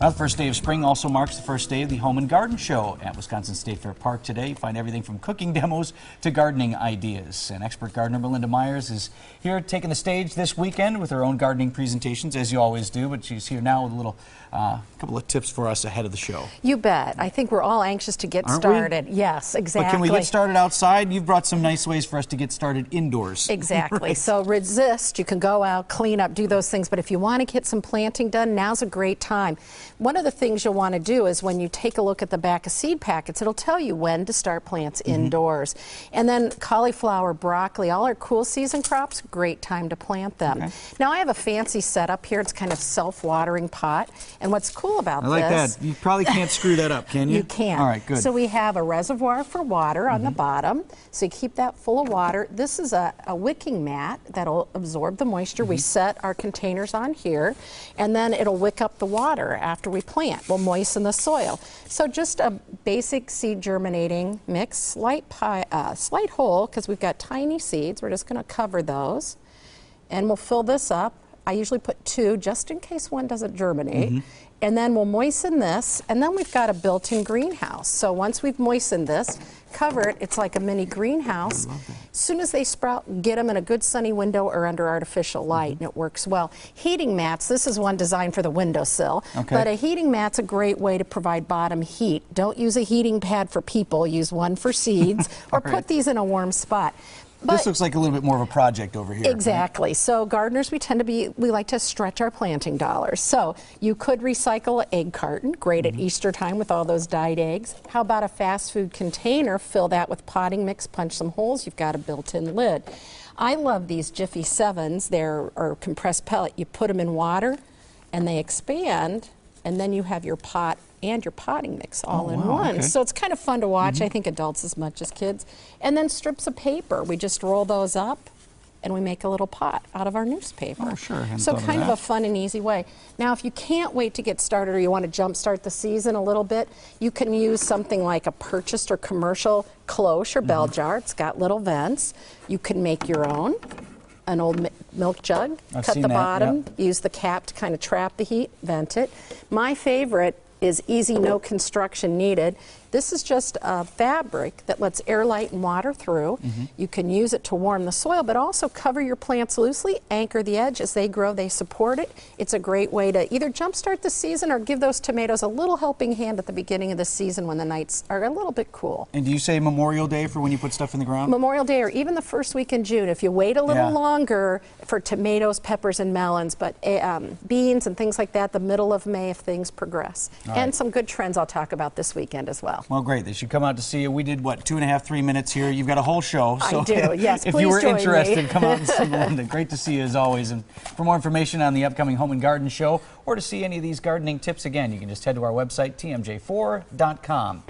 Well, the first day of spring also marks the first day of the Home and Garden Show at Wisconsin State Fair Park today. You find everything from cooking demos to gardening ideas. And expert gardener Melinda Myers is here taking the stage this weekend with her own gardening presentations, as you always do, but she's here now with a little couple of tips for us ahead of the show. You bet. I think we're all anxious to get started. Yes, exactly. But can we get started outside? You've brought some nice ways for us to get started indoors. Exactly. Right. So resist. You can go out, clean up, do those things. But if you want to get some planting done, now's a great time. One of the things you'll want to do is when you take a look at the back of seed packets, it'll tell you when to start plants indoors. And then cauliflower, broccoli, all our cool season crops, great time to plant them. Okay. Now I have a fancy setup here. It's kind of self-watering pot. And what's cool about this... I like that. You probably can't screw that up, can you? You can. All right, good. So we have a reservoir for water on the bottom. So you keep that full of water. This is a wicking mat that'll absorb the moisture. We set our containers on here, and then it'll wick up the water after we plant. We'll moisten the soil. So just a basic seed germinating mix, slight hole, because we've got tiny seeds. We're just going to cover those, and we'll fill this up. I usually put 2 just in case one doesn't germinate. And then we'll moisten this, and then we've got a built-in greenhouse. So once we've moistened this, cover it, it's like a mini greenhouse. As soon as they sprout, get them in a good sunny window or under artificial light, and it works well. Heating mats, this is one designed for the windowsill, but a heating mat's a great way to provide bottom heat. Don't use a heating pad for people, use one for seeds, or put these in a warm spot. But this looks like a little bit more of a project over here. Exactly. Right? So gardeners, we like to stretch our planting dollars. So you could recycle an egg carton, great at Easter time with all those dyed eggs. How about a fast food container? Fill that with potting mix, punch some holes, you've got a built-in lid. I love these Jiffy 7s. They're compressed pellet. You put them in water and they expand, and then you have your pot and your potting mix all in one. So it's kind of fun to watch, I think adults as much as kids. And then strips of paper. We just roll those up and we make a little pot out of our newspaper. Oh, sure. So kind of a fun and easy way. Now, if you can't wait to get started or you want to jumpstart the season a little bit, you can use something like a purchased or commercial cloche or bell jar. It's got little vents. You can make your own. An old milk jug, cut the bottom, use the cap to kind of trap the heat, vent it. My favorite is easy, no construction needed. This is just a fabric that lets air, light, and water through. You can use it to warm the soil, but also cover your plants loosely, anchor the edge. As they grow, they support it. It's a great way to either jumpstart the season or give those tomatoes a little helping hand at the beginning of the season when the nights are a little bit cool. And do you say Memorial Day for when you put stuff in the ground? Memorial Day or even the first week in June. If you wait a little longer for tomatoes, peppers, and melons, but beans and things like that, the middle of May if things progress. And some good trends I'll talk about this weekend as well. Well, great. They should come out to see you. We did, what, 2.5, 3 minutes here. You've got a whole show. So I do, yes. If you were interested, come out and see Melinda. Great to see you as always. And for more information on the upcoming Home and Garden Show or to see any of these gardening tips, again, you can just head to our website, TMJ4.com.